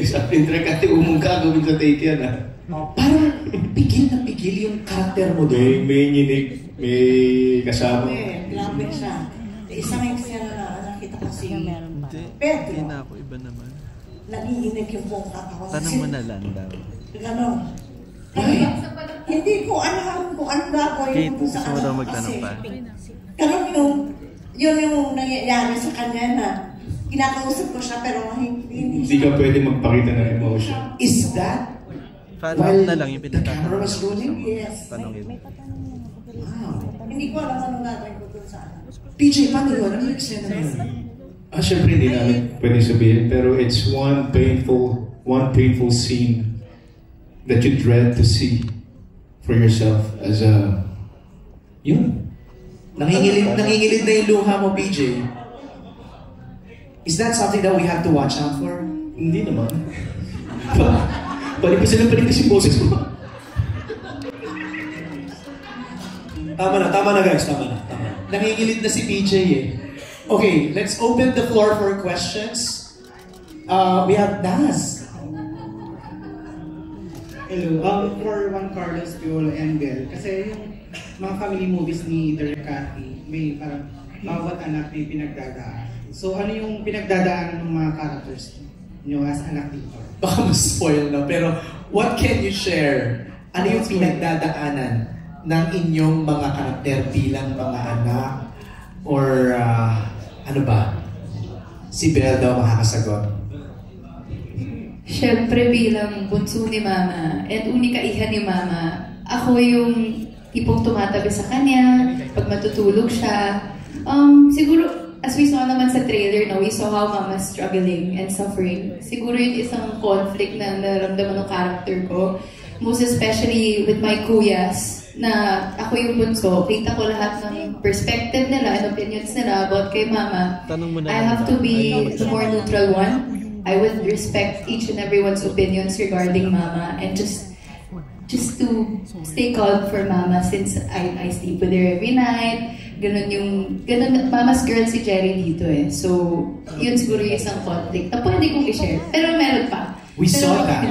Sabi nila kasi umungka gawin sa take yan ah. Parang pigil na pigil yung karakter mo doon. May nyinig, may kasama. Grabe siya. Isang eksena na nakita ko si Pedro. Hindi na ako, iba naman. Nangiinig yung buong katawan. Tanong mo na lang daw. Ganon. Hindi ko alam kung ano gagawin Kate, gusto mo daw magtanong pa? Ganon yun yung nangyayari sa kanya na kinakausap ko siya pero hindi ka pwede magpakita ng emotion. Is that Follow na lang yung the camera was rolling? Yes. Tanongin. Wow. Hindi ko alam anong gagawin ko dun sa PJ, paano yun? Ano yung eksena na yun? Syempre hindi namin pwede sabihin, pero it's one painful scene that you dread to see for yourself as a... Yun. Nangingilid na yung luha mo, PJ. Is that something that we have to watch out for? Hindi naman. Palipasin yung boses ko. Tama na guys, tama na. Nangingilid na si PJ eh. Okay, let's open the floor for questions. We have Daz. Hello, for Juan Carlos, Piolo, and Bel, kasi yung mga family movies ni Direk Cathy, may parang bawat anak may pinagdadaan. So ano yung pinagdadaanan ng mga characters nyo as anak dito? Baka mas-spoil na, pero what can you share? Ano yung pinagdadaanan ng inyong mga karakter bilang mga anak? Or ano ba? Si Bel daw makakasagot. Siyempre bilang bunso ni Mama at unika iha ni Mama, ako yung tipong tumatabi sa kanya pag matutulog siya. Siguro, as we saw naman sa trailer, no, we saw how Mama's struggling and suffering. Siguro yun isang conflict na naramdaman ng character ko. Most especially with my kuyas, na ako yung bunso, kita ko lahat ng perspective nila and opinions nila about kay Mama. I have to be the more neutral one. I would respect each and everyone's opinions regarding Mama and just to stay calm for Mama since I sleep with her every night. Ganun Mama's girl si Jerry dito eh. So, yun siguro yung isang conflict na pwede kong i-share. Pero meron pa. We saw that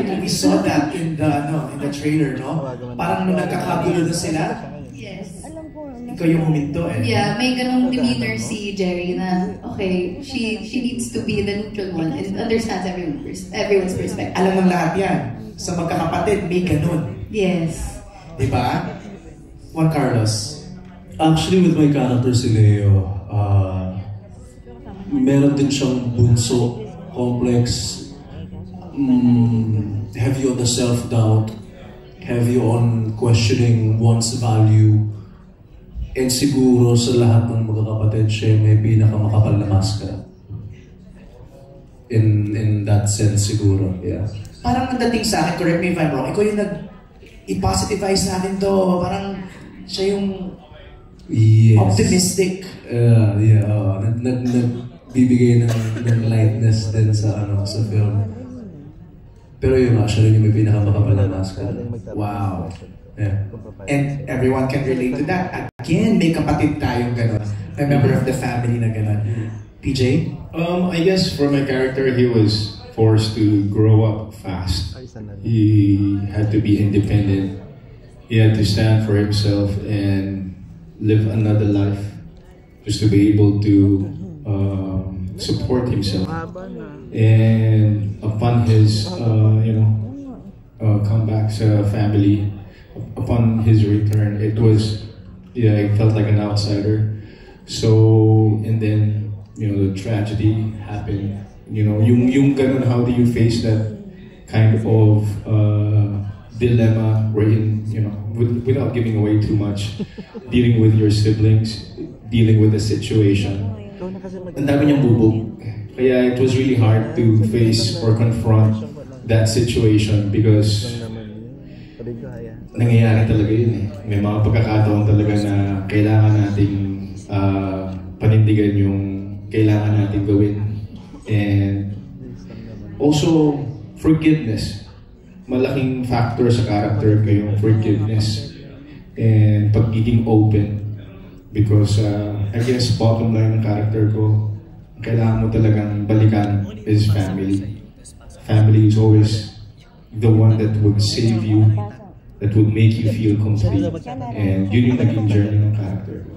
in the trailer, no? Parang nung nagkakagulo na sila, yes. ikaw yung huminto eh. Yeah, may ganung demeanor si Jerry na, okay, she needs to be the neutral one and understands everyone's perspective. Alam ng lahat yan. Sa magkakapatid, may ganun. Yes. Diba? Juan Carlos. Actually, with my character si Leo, meron din siyang bunso, complex, heavy on the self-doubt, heavy on questioning one's value, and siguro sa lahat ng magkakapatid, siya may pinakamakapal na maskara. In that sense siguro, yeah. Parang nagdating sa akin, correct me if I'm wrong, ikaw yung i-positivize sa akin to, parang siya yung optimistic. Nagbibigay ng lightness din sa film. Pero yun, actually, yung may pinakamakapal na maskara. Wow. Yeah. And everyone can relate to that. Again, may kapatid tayong gano'n. A member of the family na gano'n. PJ? I guess for my character, he was forced to grow up fast. He had to be independent. He had to stand for himself and live another life just to be able to support himself. And upon his, comeback to family, upon his return, it felt like an outsider. So, and then, the tragedy happened. Yung ganun, how do you face that kind of dilemma wherein, without giving away too much, dealing with your siblings, dealing with the situation. Ang dami niyang bubog. Kaya it was really hard to face or confront that situation because nangyayari talaga yun eh. May mga pagkakataon talaga na kailangan nating panindigan yung kailangan nating gawin. And also, forgiveness. Malaking factor sa character ko yung forgiveness and pagiging open. Because I guess bottom line ng character ko, kailangan mo talagang balikan is family. family is always the one that would save you, that would make you feel complete. And yun yung naging journey ng character ko.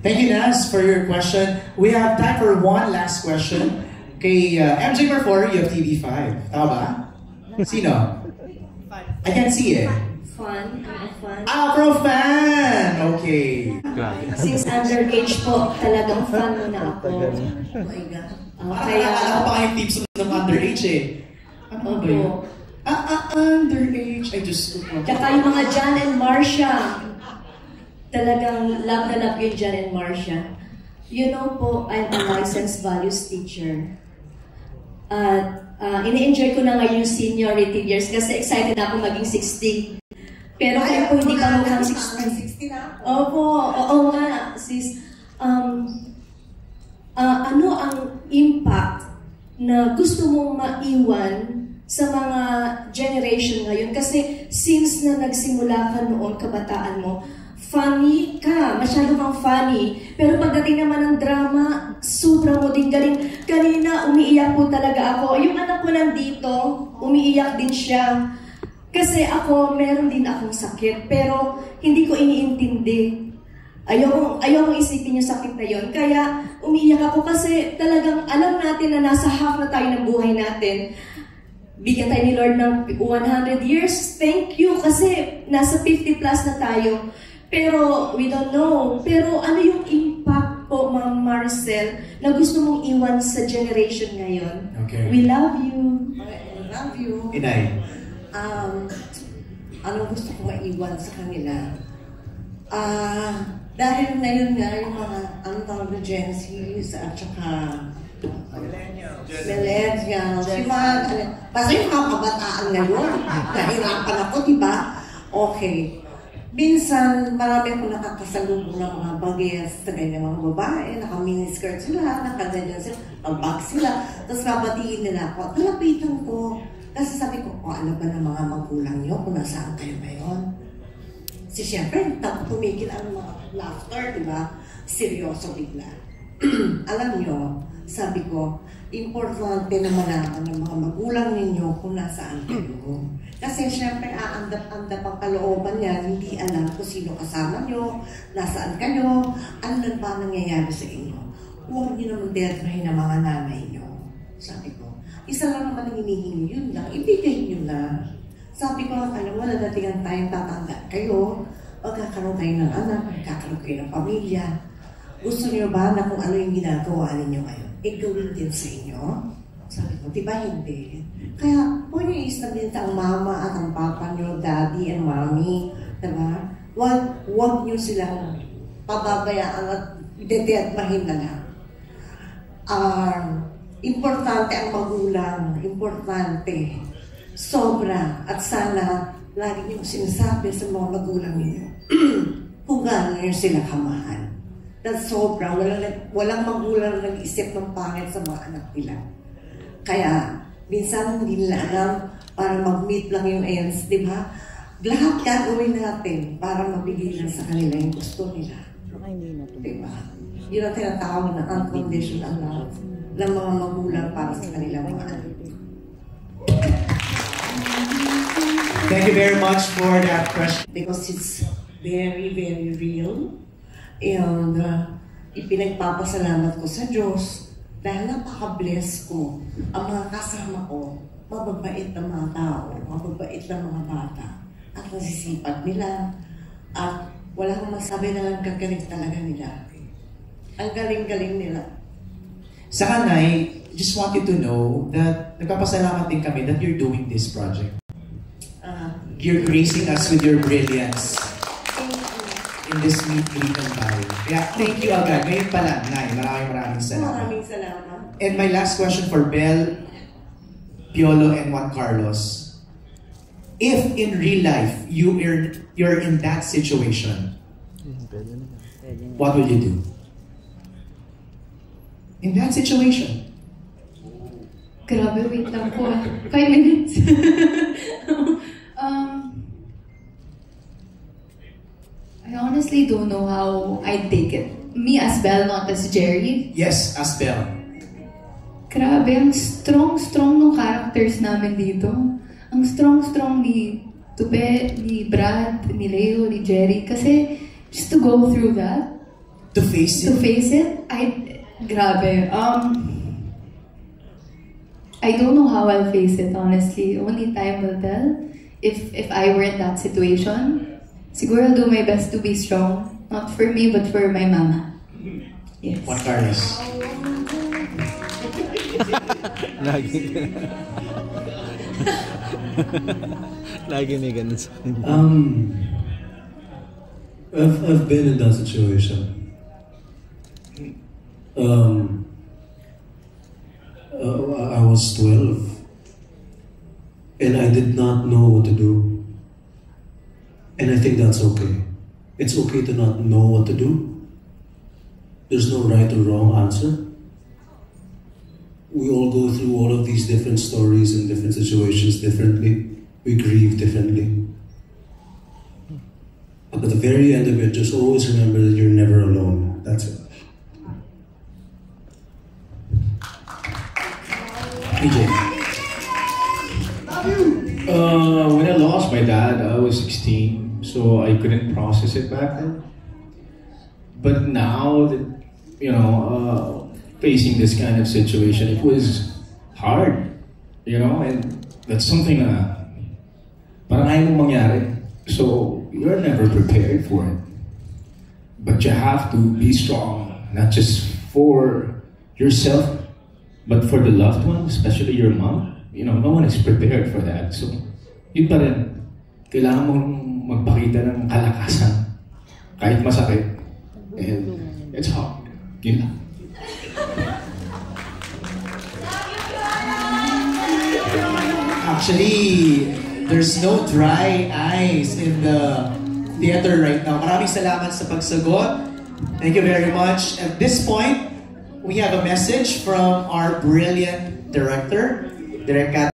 Thank you, Nas, for your question. We have time for one last question. Kay MJ Marfor, you have TV5. Tama ba? Sino? I can't see it. Fun. I'm a fun. Pro fan! Okay. Since underage po, talagang fun muna ako. Oh my God. Kaya alam ko pa kayong tips ng underage eh. Ano ba yun? Underage. I just... Tsaka yung mga John and Marcia. Talagang love na love yung John and Marcia. You know po, I'm a licensed values teacher. At ini-enjoy ko na ngayon yung seniority years kasi excited ako maging 60. Pero kaya po hindi ka mukhang 60. 60 na? Opo, oo nga, sis. Ano ang impact na gusto mong maiwan sa mga generation ngayon? Kasi since na nagsimula ka noon, kabataan mo, funny ka, masyado kang funny. Pero pagdating naman ng drama, sobra mo din galing. Kanina, umiiyak po talaga ako. Yung anak ko nandito, umiiyak din siya. Kasi ako, meron din akong sakit. Pero hindi ko iniintindi. Ayokong isipin yung sakit na yon. Kaya umiiyak ako kasi talagang alam natin na nasa half na tayo ng buhay natin. Bigyan tayo ni Lord ng 100 years. Thank you kasi nasa 50 plus na tayo. Pero we don't know. Pero ano yung impact po, Ma'am Maricel, na gusto mong iwan sa generation ngayon? Okay. We love you. I love you. Inay. Anong gusto ko maiwan sa kanila? Dahil ngayon nga yung mga tawag na Gen Z at saka Millennials. Yung mga, basta yung mga kabataan ngayon. Nahirapan ako, diba? Okay. Minsan, marami akong nakakasalubong ng mga bagets sa ganyan mga babae, naka-miniskirt sila, naka-ganyan sila, pag-bag sila, tapos babatiin nila ako. Nalapitan ko. Kasi sabi ko, ano ba ng mga magulang nyo kung nasaan kayo ngayon? Kasi siyempre, tumigil ang mga laughter, di ba? Seryoso bigla. Alam nyo, sabi ko, importante na malaman ng mga magulang ninyo kung nasaan kayo. Kasi siyempre, aandap ang kalooban yan, hindi alam kung sino kasama nyo, nasaan kayo, ano na ba nangyayari sa inyo. Huwag nyo naman detrahin ang mga nanay nyo. Sabi ko, isa lang naman ang hinihingi, yun lang, ibigay nyo na. Sabi ko, alam mo, nadatingan tayong tatanda kayo, magkakaroon kayo ng anak, magkakaroon kayo ng pamilya. Gusto nyo ba na kung ano yung ginagawa ninyo ngayon, gawin din sa inyo? Sabi ko, di ba hindi? Kaya, huwag nyo i-establish ang mama at ang papa nyo, daddy and mommy, diba? Huwag nyo silang pababayaan at dedetmahin na lang. Importante ang magulang, importante. Sobra. At sana, lagi nyo sinasabi sa mga magulang ninyo, kung gano'n nyo sila kamahal. Dahil sobra, walang magulang na nag-isip ng pangit sa mga anak nila. Kaya, minsan hindi nila alam para mag-meet lang yung ends, di ba? Lahat gagawin natin para mabigay lang sa kanila yung gusto nila. Di ba? Yun ang tinatawag na unconditional love ng mga magulang para sa kanilang mga anak. Thank you very much for that question. Because it's very, very real. And ipinagpapasalamat ko sa Diyos dahil napaka-bless ko. Ang mga kasama ko, mababait na mga tao, mababait na mga bata. At nasisipag nila. At wala kang masabi na lang gagaling talaga nila. Ang galing-galing nila. Sa kanay, just want you to know that nagpapasalamat din kami that you're doing this project. You're gracing us with your brilliance in this meet, greet, and buy. Yeah, thank you agad. Ngayon pa lang, Nay. Maraming salamat. Maraming salamat. And my last question for Belle, Piolo, and Juan Carlos. If in real life, you're in that situation, what will you do? In that situation. Grabe, wait lang po. 5 minutes. I honestly don't know how I'd take it. Me as Belle, not as Jerry. Yes, as Belle. Grabe, ang strong ng characters namin dito. Ang strong ni Tupe, ni Brad, ni Leo, ni Jerry. Kasi just to go through that, To face it? Grabe. I don't know how I'll face it, honestly. Only time will tell. If I were in that situation, siguro I'll do my best to be strong. Not for me, but for my mama. Yes. Juan Carlos. Lagi may ganun sa akin. I've been in that situation. I was 12 and I did not know what to do. And I think that's okay. It's okay to not know what to do. There's no right or wrong answer. We all go through all of these different stories and different situations differently. We grieve differently. But at the very end of it, just always remember that you're never alone. That's it. PJ. When I lost my dad, I was 16, so I couldn't process it back then. But now that, facing this kind of situation, it was hard, and that's something na parang ayaw mong mangyari. So you're never prepared for it. But you have to be strong, not just for yourself, but for the loved one, especially your mom. No one is prepared for that. So, yun pa rin. Kailangan mong magpakita ng kalakasan. Kahit masakit. And it's hard. Yun lang. Actually, there's no dry eyes in the theater right now. Maraming salamat sa pagsagot. Thank you very much. At this point, we have a message from our brilliant director, Direk Kat.